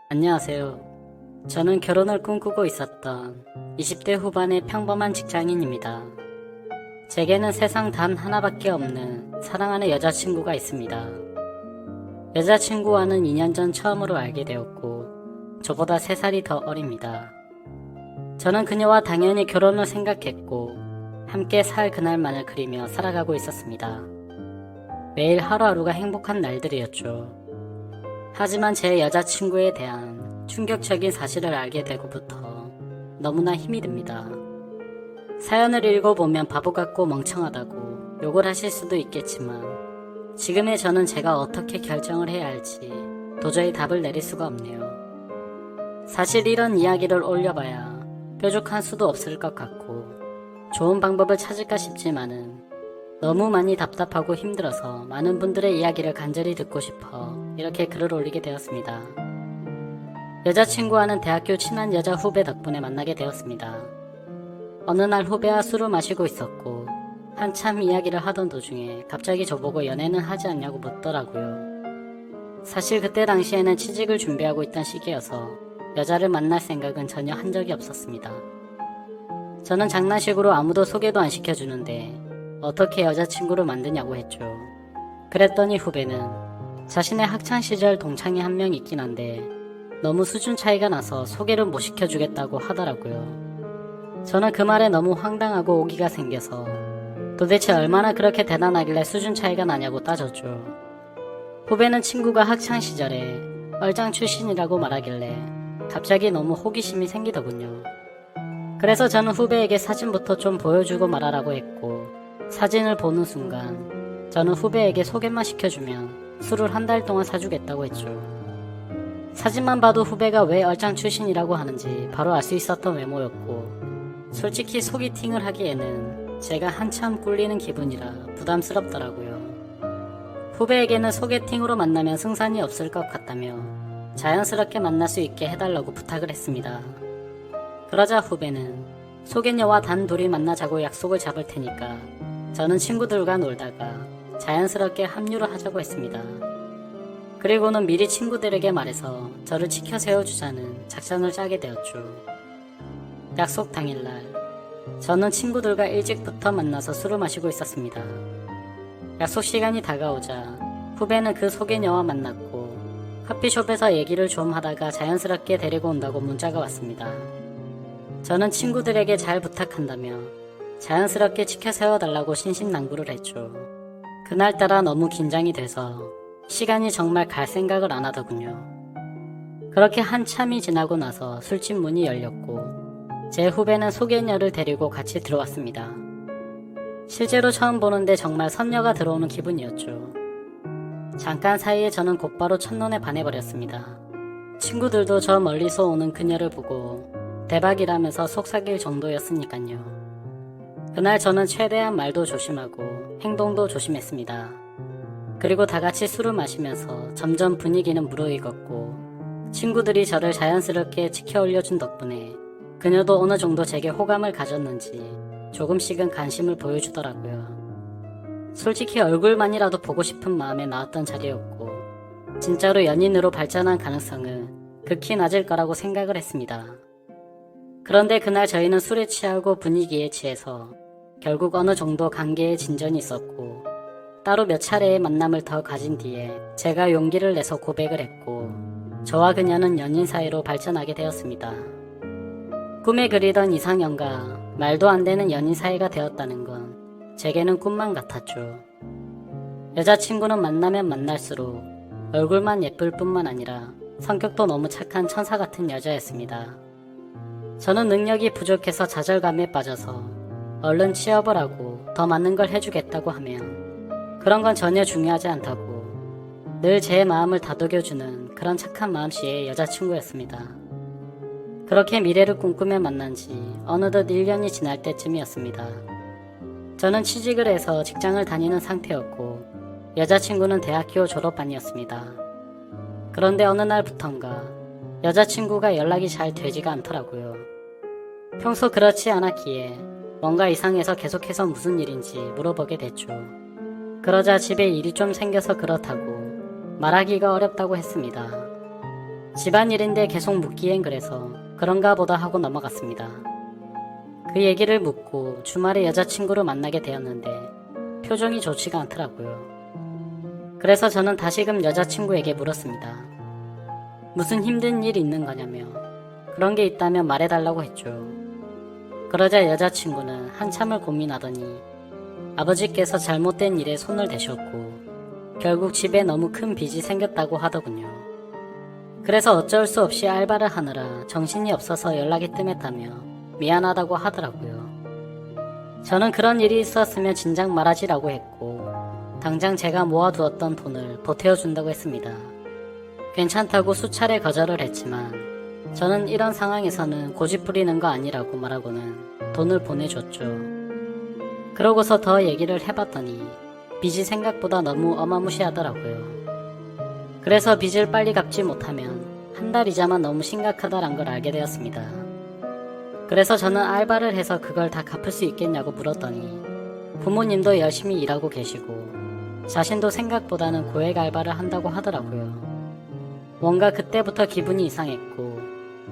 안녕하세요. 저는 결혼을 꿈꾸고 있었던 20대 후반의 평범한 직장인입니다. 제게는 세상 단 하나밖에 없는 사랑하는 여자친구가 있습니다. 여자친구와는 2년 전 처음으로 알게 되었고 저보다 3살이 더 어립니다. 저는 그녀와 당연히 결혼을 생각했고 함께 살 그날만을 그리며 살아가고 있었습니다. 매일 하루하루가 행복한 날들이었죠. 하지만 제 여자친구에 대한 충격적인 사실을 알게 되고부터 너무나 힘이 듭니다. 사연을 읽어보면 바보 같고 멍청하다고 욕을 하실 수도 있겠지만 지금의 저는 제가 어떻게 결정을 해야 할지 도저히 답을 내릴 수가 없네요. 사실 이런 이야기를 올려봐야 뾰족한 수도 없을 것 같고 좋은 방법을 찾을까 싶지만은 너무 많이 답답하고 힘들어서 많은 분들의 이야기를 간절히 듣고 싶어 이렇게 글을 올리게 되었습니다. 여자친구와는 대학교 친한 여자 후배 덕분에 만나게 되었습니다. 어느 날 후배와 술을 마시고 있었고 한참 이야기를 하던 도중에 갑자기 저보고 연애는 하지 않냐고 묻더라고요. 사실 그때 당시에는 취직을 준비하고 있던 시기여서 여자를 만날 생각은 전혀 한 적이 없었습니다. 저는 장난식으로 아무도 소개도 안 시켜주는데 어떻게 여자친구를 만드냐고 했죠. 그랬더니 후배는 자신의 학창시절 동창이 한 명 있긴 한데 너무 수준 차이가 나서 소개를 못 시켜주겠다고 하더라고요. 저는 그 말에 너무 황당하고 오기가 생겨서 도대체 얼마나 그렇게 대단하길래 수준 차이가 나냐고 따졌죠. 후배는 친구가 학창시절에 얼짱 출신이라고 말하길래 갑자기 너무 호기심이 생기더군요. 그래서 저는 후배에게 사진부터 좀 보여주고 말하라고 했고 사진을 보는 순간 저는 후배에게 소개만 시켜주면 술을 한 달 동안 사주겠다고 했죠. 사진만 봐도 후배가 왜 얼짱 출신이라고 하는지 바로 알 수 있었던 외모였고 솔직히 소개팅을 하기에는 제가 한참 꿀리는 기분이라 부담스럽더라고요. 후배에게는 소개팅으로 만나면 승산이 없을 것 같다며 자연스럽게 만날 수 있게 해달라고 부탁을 했습니다. 그러자 후배는 소개녀와 단둘이 만나자고 약속을 잡을 테니까 저는 친구들과 놀다가 자연스럽게 합류를 하자고 했습니다. 그리고는 미리 친구들에게 말해서 저를 치켜 세워주자는 작전을 짜게 되었죠. 약속 당일날 저는 친구들과 일찍부터 만나서 술을 마시고 있었습니다. 약속 시간이 다가오자 후배는 그 소개녀와 만났고 커피숍에서 얘기를 좀 하다가 자연스럽게 데리고 온다고 문자가 왔습니다. 저는 친구들에게 잘 부탁한다며 자연스럽게 치켜 세워달라고 신신당부를 했죠. 그날따라 너무 긴장이 돼서 시간이 정말 갈 생각을 안 하더군요. 그렇게 한참이 지나고 나서 술집 문이 열렸고 제 후배는 소개녀를 데리고 같이 들어왔습니다. 실제로 처음 보는데 정말 선녀가 들어오는 기분이었죠. 잠깐 사이에 저는 곧바로 첫눈에 반해버렸습니다. 친구들도 저 멀리서 오는 그녀를 보고 대박이라면서 속삭일 정도였으니깐요. 그날 저는 최대한 말도 조심하고 행동도 조심했습니다. 그리고 다같이 술을 마시면서 점점 분위기는 무르익었고 친구들이 저를 자연스럽게 치켜 올려준 덕분에 그녀도 어느 정도 제게 호감을 가졌는지 조금씩은 관심을 보여주더라고요. 솔직히 얼굴만이라도 보고 싶은 마음에 나왔던 자리였고 진짜로 연인으로 발전한 가능성은 극히 낮을 거라고 생각을 했습니다. 그런데 그날 저희는 술에 취하고 분위기에 취해서 결국 어느 정도 관계에 진전이 있었고 따로 몇 차례의 만남을 더 가진 뒤에 제가 용기를 내서 고백을 했고 저와 그녀는 연인 사이로 발전하게 되었습니다. 꿈에 그리던 이상형과 말도 안 되는 연인 사이가 되었다는 건 제게는 꿈만 같았죠. 여자친구는 만나면 만날수록 얼굴만 예쁠 뿐만 아니라 성격도 너무 착한 천사 같은 여자였습니다. 저는 능력이 부족해서 좌절감에 빠져서 얼른 취업을 하고 더 많은 걸 해주겠다고 하면 그런 건 전혀 중요하지 않다고 늘 제 마음을 다독여주는 그런 착한 마음씨의 여자친구였습니다. 그렇게 미래를 꿈꾸며 만난 지 어느덧 1년이 지날 때쯤이었습니다. 저는 취직을 해서 직장을 다니는 상태였고 여자친구는 대학교 졸업반이었습니다. 그런데 어느 날부턴가 여자친구가 연락이 잘 되지가 않더라고요. 평소 그렇지 않았기에 뭔가 이상해서 계속해서 무슨 일인지 물어보게 됐죠. 그러자 집에 일이 좀 생겨서 그렇다고 말하기가 어렵다고 했습니다. 집안일인데 계속 묻기엔 그래서 그런가 보다 하고 넘어갔습니다. 그 얘기를 묻고 주말에 여자친구를 만나게 되었는데 표정이 좋지가 않더라고요. 그래서 저는 다시금 여자친구에게 물었습니다. 무슨 힘든 일 있는 거냐며 그런 게 있다면 말해달라고 했죠. 그러자 여자친구는 한참을 고민하더니 아버지께서 잘못된 일에 손을 대셨고 결국 집에 너무 큰 빚이 생겼다고 하더군요. 그래서 어쩔 수 없이 알바를 하느라 정신이 없어서 연락이 뜸했다며 미안하다고 하더라고요. 저는 그런 일이 있었으면 진작 말하지라고 했고 당장 제가 모아두었던 돈을 보태어준다고 했습니다. 괜찮다고 수차례 거절을 했지만 저는 이런 상황에서는 고집 부리는 거 아니라고 말하고는 돈을 보내줬죠. 그러고서 더 얘기를 해봤더니 빚이 생각보다 너무 어마무시하더라고요. 그래서 빚을 빨리 갚지 못하면 한 달 이자만 너무 심각하다란 걸 알게 되었습니다. 그래서 저는 알바를 해서 그걸 다 갚을 수 있겠냐고 물었더니 부모님도 열심히 일하고 계시고 자신도 생각보다는 고액 알바를 한다고 하더라고요. 뭔가 그때부터 기분이 이상했고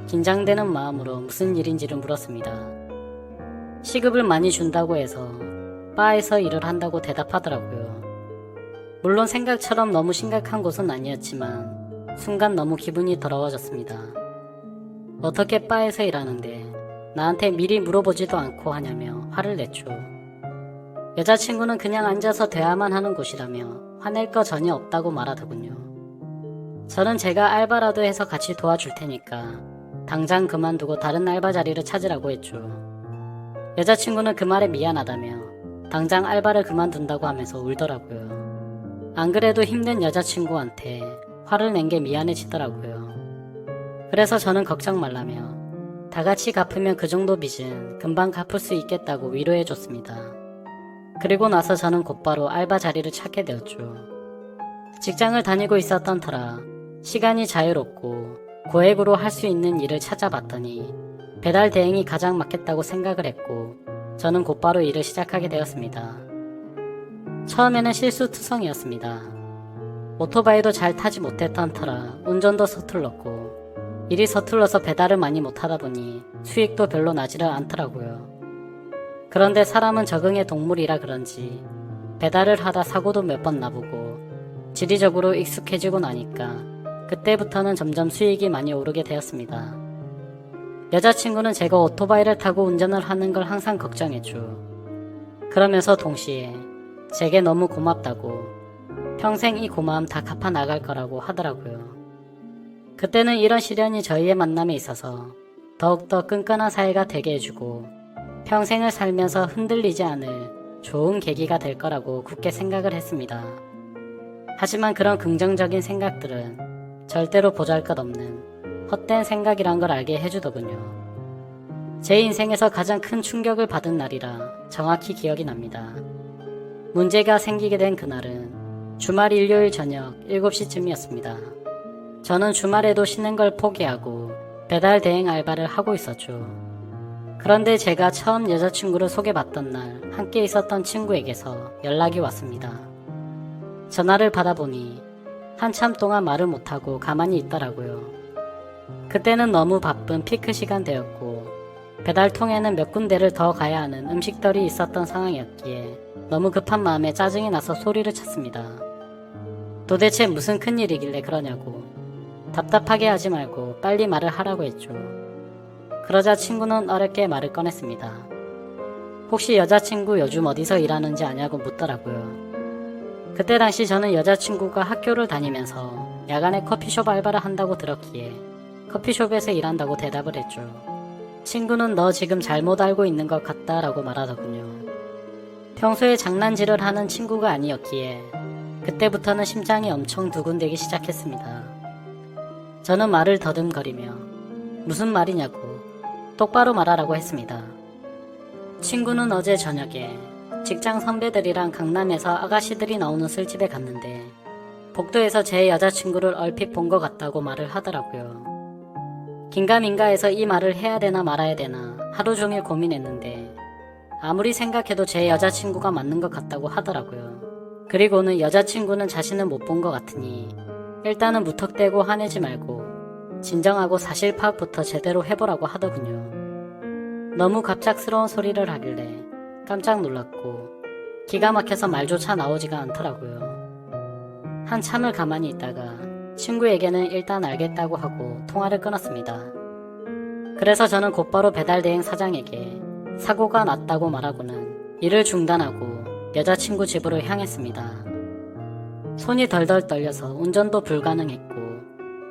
긴장되는 마음으로 무슨 일인지를 물었습니다. 시급을 많이 준다고 해서 바에서 일을 한다고 대답하더라고요. 물론 생각처럼 너무 심각한 곳은 아니었지만 순간 너무 기분이 더러워졌습니다. 어떻게 바에서 일하는데 나한테 미리 물어보지도 않고 하냐며 화를 냈죠. 여자친구는 그냥 앉아서 대화만 하는 곳이라며 화낼 거 전혀 없다고 말하더군요. 저는 제가 알바라도 해서 같이 도와줄 테니까 당장 그만두고 다른 알바 자리를 찾으라고 했죠. 여자친구는 그 말에 미안하다며 당장 알바를 그만둔다고 하면서 울더라고요. 안 그래도 힘든 여자친구한테 화를 낸 게 미안해지더라고요. 그래서 저는 걱정 말라며 다 같이 갚으면 그 정도 빚은 금방 갚을 수 있겠다고 위로해줬습니다. 그리고 나서 저는 곧바로 알바 자리를 찾게 되었죠. 직장을 다니고 있었던 터라 시간이 자유롭고 고액으로 할 수 있는 일을 찾아봤더니 배달 대행이 가장 맞겠다고 생각을 했고 저는 곧바로 일을 시작하게 되었습니다. 처음에는 실수투성이었습니다. 오토바이도 잘 타지 못했던 터라 운전도 서툴렀고 일이 서툴러서 배달을 많이 못하다 보니 수익도 별로 나지를 않더라고요. 그런데 사람은 적응의 동물이라 그런지 배달을 하다 사고도 몇 번 나보고 지리적으로 익숙해지고 나니까 그때부터는 점점 수익이 많이 오르게 되었습니다. 여자친구는 제가 오토바이를 타고 운전을 하는 걸 항상 걱정했죠. 그러면서 동시에 제게 너무 고맙다고 평생 이 고마움 다 갚아 나갈 거라고 하더라고요. 그때는 이런 시련이 저희의 만남에 있어서 더욱더 끈끈한 사이가 되게 해주고 평생을 살면서 흔들리지 않을 좋은 계기가 될 거라고 굳게 생각을 했습니다. 하지만 그런 긍정적인 생각들은 절대로 보잘것없는 헛된 생각이란 걸 알게 해주더군요. 제 인생에서 가장 큰 충격을 받은 날이라 정확히 기억이 납니다. 문제가 생기게 된 그날은 주말 일요일 저녁 7시쯤이었습니다. 저는 주말에도 쉬는 걸 포기하고 배달 대행 알바를 하고 있었죠. 그런데 제가 처음 여자친구를 소개받던 날 함께 있었던 친구에게서 연락이 왔습니다. 전화를 받아보니 한참 동안 말을 못하고 가만히 있더라고요. 그때는 너무 바쁜 피크 시간대였고 배달통에는 몇 군데를 더 가야 하는 음식들이 있었던 상황이었기에 너무 급한 마음에 짜증이 나서 소리를 쳤습니다. 도대체 무슨 큰일이길래 그러냐고 답답하게 하지 말고 빨리 말을 하라고 했죠. 그러자 친구는 어렵게 말을 꺼냈습니다. 혹시 여자친구 요즘 어디서 일하는지 아냐고 묻더라고요. 그때 당시 저는 여자친구가 학교를 다니면서 야간에 커피숍 알바를 한다고 들었기에 커피숍에서 일한다고 대답을 했죠. 친구는 너 지금 잘못 알고 있는 것 같다 라고 말하더군요. 평소에 장난질을 하는 친구가 아니었기에 그때부터는 심장이 엄청 두근대기 시작했습니다. 저는 말을 더듬거리며 무슨 말이냐고 똑바로 말하라고 했습니다. 친구는 어제 저녁에 직장 선배들이랑 강남에서 아가씨들이 나오는 술집에 갔는데 복도에서 제 여자친구를 얼핏 본 것 같다고 말을 하더라고요. 긴가민가해서 이 말을 해야 되나 말아야 되나 하루 종일 고민했는데 아무리 생각해도 제 여자친구가 맞는 것 같다고 하더라고요. 그리고는 여자친구는 자신을 못 본 것 같으니 일단은 무턱대고 화내지 말고 진정하고 사실 파악부터 제대로 해보라고 하더군요. 너무 갑작스러운 소리를 하길래 깜짝 놀랐고 기가 막혀서 말조차 나오지가 않더라고요. 한참을 가만히 있다가 친구에게는 일단 알겠다고 하고 통화를 끊었습니다. 그래서 저는 곧바로 배달대행 사장에게 사고가 났다고 말하고는 일을 중단하고 여자친구 집으로 향했습니다. 손이 덜덜 떨려서 운전도 불가능했고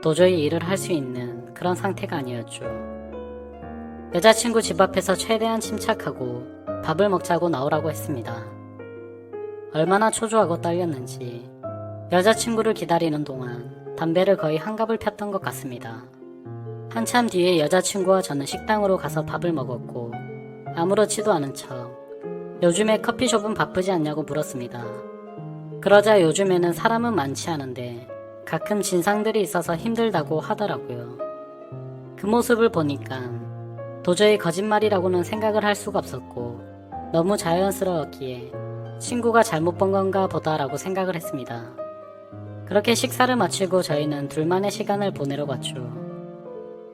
도저히 일을 할 수 있는 그런 상태가 아니었죠. 여자친구 집 앞에서 최대한 침착하고 밥을 먹자고 나오라고 했습니다. 얼마나 초조하고 떨렸는지 여자친구를 기다리는 동안 담배를 거의 한갑을 폈던 것 같습니다. 한참 뒤에 여자친구와 저는 식당으로 가서 밥을 먹었고 아무렇지도 않은 척 요즘에 커피숍은 바쁘지 않냐고 물었습니다. 그러자 요즘에는 사람은 많지 않은데 가끔 진상들이 있어서 힘들다고 하더라고요. 그 모습을 보니까 도저히 거짓말이라고는 생각을 할 수가 없었고 너무 자연스러웠기에 친구가 잘못 본 건가 보다라고 생각을 했습니다. 그렇게 식사를 마치고 저희는 둘만의 시간을 보내러 갔죠.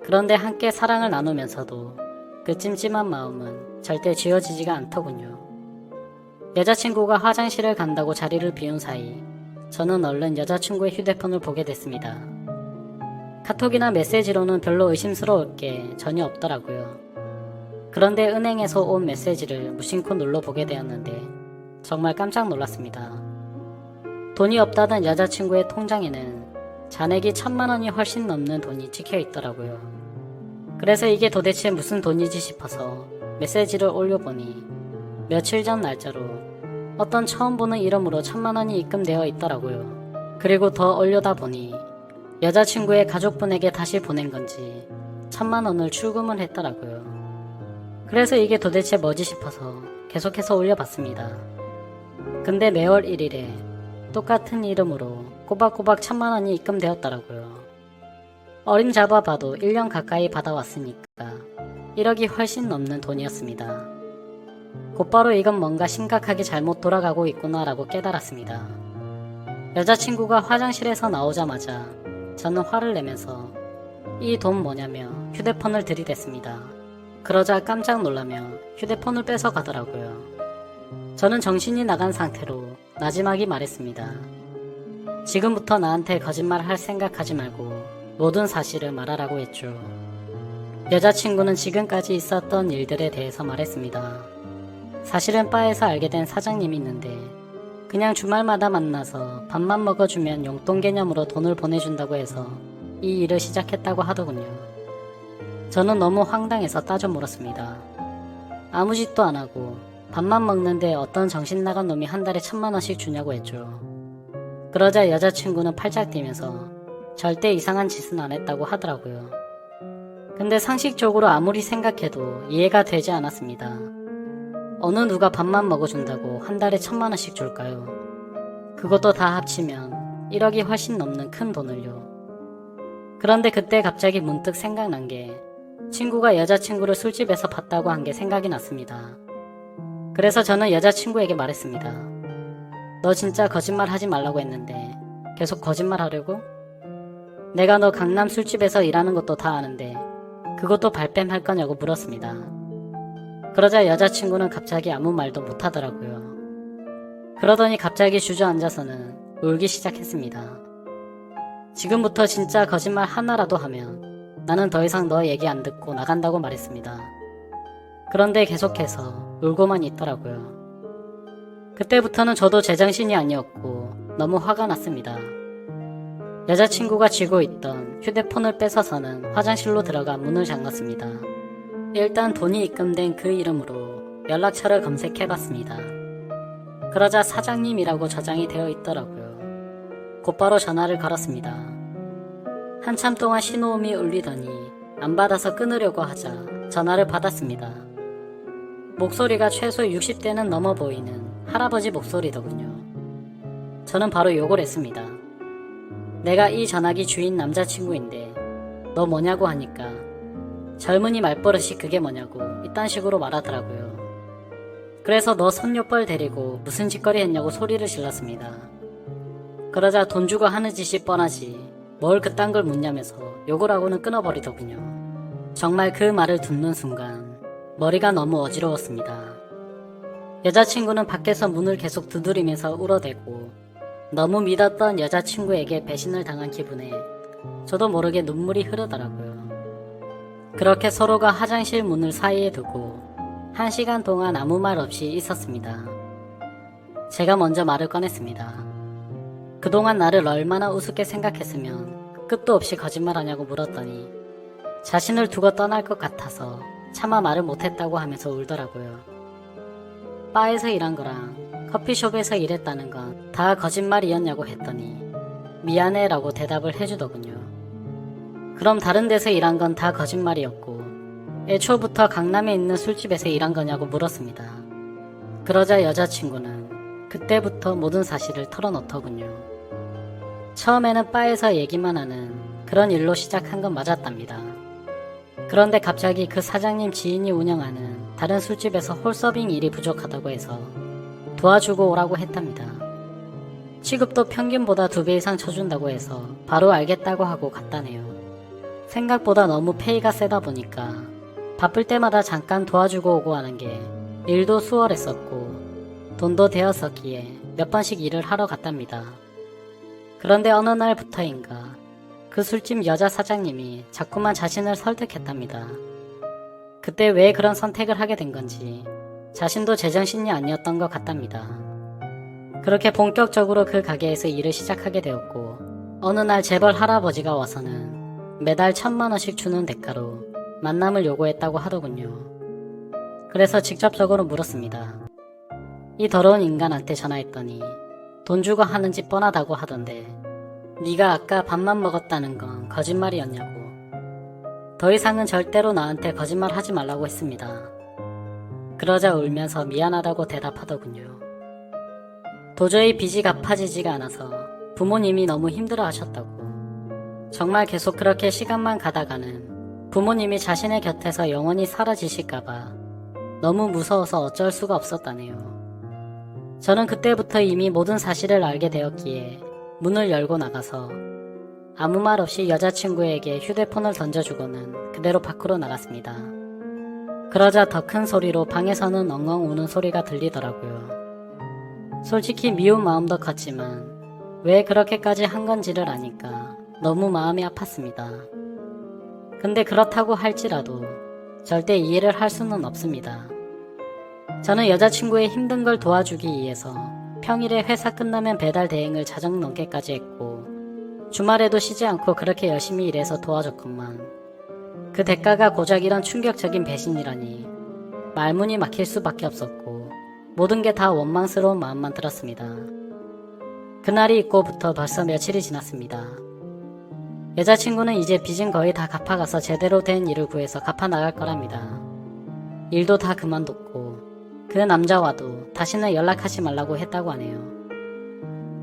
그런데 함께 사랑을 나누면서도 그 찜찜한 마음은 절대 지워지지가 않더군요. 여자친구가 화장실을 간다고 자리를 비운 사이 저는 얼른 여자친구의 휴대폰을 보게 됐습니다. 카톡이나 메시지로는 별로 의심스러울 게 전혀 없더라고요. 그런데 은행에서 온 메시지를 무심코 눌러보게 되었는데 정말 깜짝 놀랐습니다. 돈이 없다던 여자친구의 통장에는 잔액이 1000만원이 훨씬 넘는 돈이 찍혀 있더라고요. 그래서 이게 도대체 무슨 돈이지 싶어서 메시지를 올려보니 며칠 전 날짜로 어떤 처음 보는 이름으로 1000만원이 입금되어 있더라고요. 그리고 더 올려다 보니 여자친구의 가족분에게 다시 보낸 건지 1000만원을 출금을 했더라고요. 그래서 이게 도대체 뭐지 싶어서 계속해서 올려봤습니다. 근데 매월 1일에 똑같은 이름으로 꼬박꼬박 1000만원이 입금되었더라고요. 어림잡아 봐도 1년 가까이 받아왔으니까 1억이 훨씬 넘는 돈이었습니다. 곧바로 이건 뭔가 심각하게 잘못 돌아가고 있구나 라고 깨달았습니다. 여자친구가 화장실에서 나오자마자 저는 화를 내면서 이 돈 뭐냐며 휴대폰을 들이댔습니다. 그러자 깜짝 놀라며 휴대폰을 뺏어 가더라고요. 저는 정신이 나간 상태로 나지막이 말했습니다. 지금부터 나한테 거짓말 할 생각하지 말고 모든 사실을 말하라고 했죠. 여자친구는 지금까지 있었던 일들에 대해서 말했습니다. 사실은 바에서 알게 된 사장님이 있는데 그냥 주말마다 만나서 밥만 먹어주면 용돈 개념으로 돈을 보내준다고 해서 이 일을 시작했다고 하더군요. 저는 너무 황당해서 따져 물었습니다. 아무 짓도 안 하고 밥만 먹는데 어떤 정신 나간 놈이 한 달에 1000만원씩 주냐고 했죠. 그러자 여자친구는 팔짝 뛰면서 절대 이상한 짓은 안 했다고 하더라고요. 근데 상식적으로 아무리 생각해도 이해가 되지 않았습니다. 어느 누가 밥만 먹어준다고 한 달에 1000만원씩 줄까요? 그것도 다 합치면 1억이 훨씬 넘는 큰 돈을요. 그런데 그때 갑자기 문득 생각난 게 친구가 여자친구를 술집에서 봤다고 한 게 생각이 났습니다. 그래서 저는 여자친구에게 말했습니다. 너 진짜 거짓말 하지 말라고 했는데 계속 거짓말 하려고? 내가 너 강남 술집에서 일하는 것도 다 아는데 그것도 발뺌할 거냐고 물었습니다. 그러자 여자친구는 갑자기 아무 말도 못하더라고요. 그러더니 갑자기 주저앉아서는 울기 시작했습니다. 지금부터 진짜 거짓말 하나라도 하면 나는 더 이상 너 얘기 안 듣고 나간다고 말했습니다. 그런데 계속해서 울고만 있더라고요. 그때부터는 저도 제정신이 아니었고 너무 화가 났습니다. 여자친구가 쥐고 있던 휴대폰을 뺏어서는 화장실로 들어가 문을 잠갔습니다. 일단 돈이 입금된 그 이름으로 연락처를 검색해봤습니다. 그러자 사장님이라고 저장이 되어 있더라고요. 곧바로 전화를 걸었습니다. 한참 동안 신호음이 울리더니 안 받아서 끊으려고 하자 전화를 받았습니다. 목소리가 최소 60대는 넘어 보이는 할아버지 목소리더군요. 저는 바로 욕을 했습니다. 내가 이 전화기 주인 남자친구인데 너 뭐냐고 하니까 젊은이 말버릇이 그게 뭐냐고 이딴 식으로 말하더라고요. 그래서 너 손녀뻘 데리고 무슨 짓거리 했냐고 소리를 질렀습니다. 그러자 돈 주고 하는 짓이 뻔하지 뭘 그딴 걸 묻냐면서 욕을 하고는 끊어버리더군요. 정말 그 말을 듣는 순간 머리가 너무 어지러웠습니다. 여자친구는 밖에서 문을 계속 두드리면서 울어대고 너무 믿었던 여자친구에게 배신을 당한 기분에 저도 모르게 눈물이 흐르더라고요. 그렇게 서로가 화장실 문을 사이에 두고 1시간 동안 아무 말 없이 있었습니다. 제가 먼저 말을 꺼냈습니다. 그동안 나를 얼마나 우습게 생각했으면 끝도 없이 거짓말하냐고 물었더니 자신을 두고 떠날 것 같아서 차마 말을 못했다고 하면서 울더라고요. 바에서 일한 거랑 커피숍에서 일했다는 건 다 거짓말이었냐고 했더니 미안해 라고 대답을 해주더군요. 그럼 다른 데서 일한 건 다 거짓말이었고 애초부터 강남에 있는 술집에서 일한 거냐고 물었습니다. 그러자 여자친구는 그때부터 모든 사실을 털어놓더군요. 처음에는 바에서 얘기만 하는 그런 일로 시작한 건 맞았답니다. 그런데 갑자기 그 사장님 지인이 운영하는 다른 술집에서 홀서빙 일이 부족하다고 해서 도와주고 오라고 했답니다. 취급도 평균보다 2배 이상 쳐준다고 해서 바로 알겠다고 하고 갔다네요. 생각보다 너무 페이가 세다 보니까 바쁠 때마다 잠깐 도와주고 오고 하는 게 일도 수월했었고 돈도 되었었기에 몇 번씩 일을 하러 갔답니다. 그런데 어느 날부터인가 그 술집 여자 사장님이 자꾸만 자신을 설득했답니다. 그때 왜 그런 선택을 하게 된 건지 자신도 제정신이 아니었던 것 같답니다. 그렇게 본격적으로 그 가게에서 일을 시작하게 되었고 어느 날 재벌 할아버지가 와서는 매달 1,000만 원씩 주는 대가로 만남을 요구했다고 하더군요. 그래서 직접적으로 물었습니다. 이 더러운 인간한테 전화했더니 돈 주고 하는 집 뻔하다고 하던데 네가 아까 밥만 먹었다는 건 거짓말이었냐고. 더 이상은 절대로 나한테 거짓말 하지 말라고 했습니다. 그러자 울면서 미안하다고 대답하더군요. 도저히 빚이 갚아지지가 않아서 부모님이 너무 힘들어 하셨다고. 정말 계속 그렇게 시간만 가다가는 부모님이 자신의 곁에서 영원히 사라지실까봐 너무 무서워서 어쩔 수가 없었다네요. 저는 그때부터 이미 모든 사실을 알게 되었기에 문을 열고 나가서 아무 말 없이 여자친구에게 휴대폰을 던져주고는 그대로 밖으로 나갔습니다. 그러자 더 큰 소리로 방에서는 엉엉 우는 소리가 들리더라고요. 솔직히 미운 마음도 컸지만 왜 그렇게까지 한 건지를 아니까 너무 마음이 아팠습니다. 근데 그렇다고 할지라도 절대 이해를 할 수는 없습니다. 저는 여자친구의 힘든 걸 도와주기 위해서 평일에 회사 끝나면 배달 대행을 자정 넘게까지 했고 주말에도 쉬지 않고 그렇게 열심히 일해서 도와줬건만 그 대가가 고작 이런 충격적인 배신이라니 말문이 막힐 수밖에 없었고 모든 게 다 원망스러운 마음만 들었습니다. 그날이 있고부터 벌써 며칠이 지났습니다. 여자친구는 이제 빚은 거의 다 갚아가서 제대로 된 일을 구해서 갚아 나갈 거랍니다. 일도 다 그만뒀고 그 남자와도 다시는 연락하지 말라고 했다고 하네요.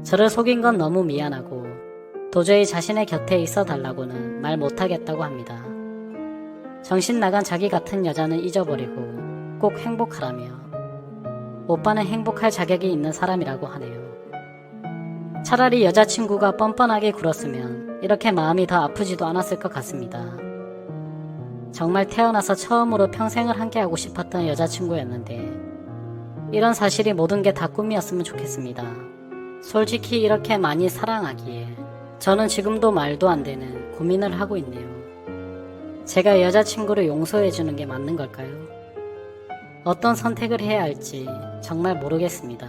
저를 속인 건 너무 미안하고 도저히 자신의 곁에 있어 달라고는 말 못하겠다고 합니다. 정신 나간 자기 같은 여자는 잊어버리고 꼭 행복하라며 오빠는 행복할 자격이 있는 사람이라고 하네요. 차라리 여자친구가 뻔뻔하게 굴었으면 이렇게 마음이 더 아프지도 않았을 것 같습니다. 정말 태어나서 처음으로 평생을 함께하고 싶었던 여자친구였는데 이런 사실이 모든 게 다 꿈이었으면 좋겠습니다. 솔직히 이렇게 많이 사랑하기에 저는 지금도 말도 안 되는 고민을 하고 있네요. 제가 여자친구를 용서해주는 게 맞는 걸까요? 어떤 선택을 해야 할지 정말 모르겠습니다.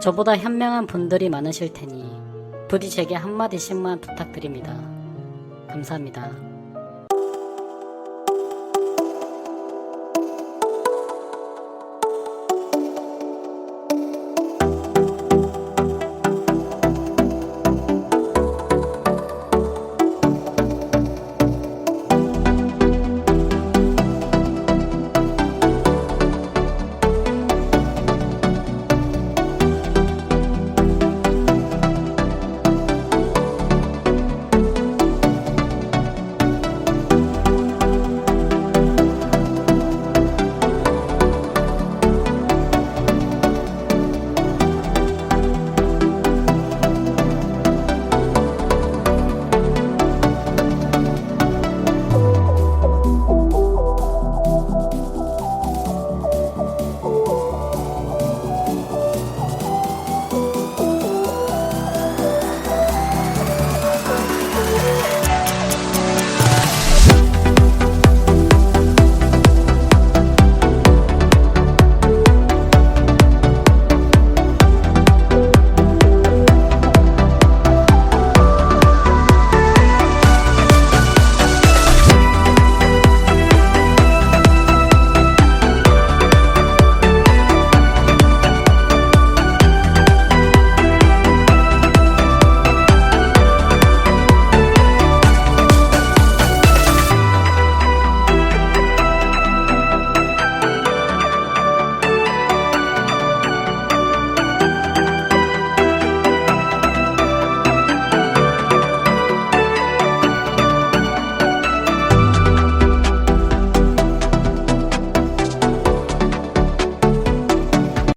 저보다 현명한 분들이 많으실 테니 부디 제게 한마디씩만 부탁드립니다. 감사합니다.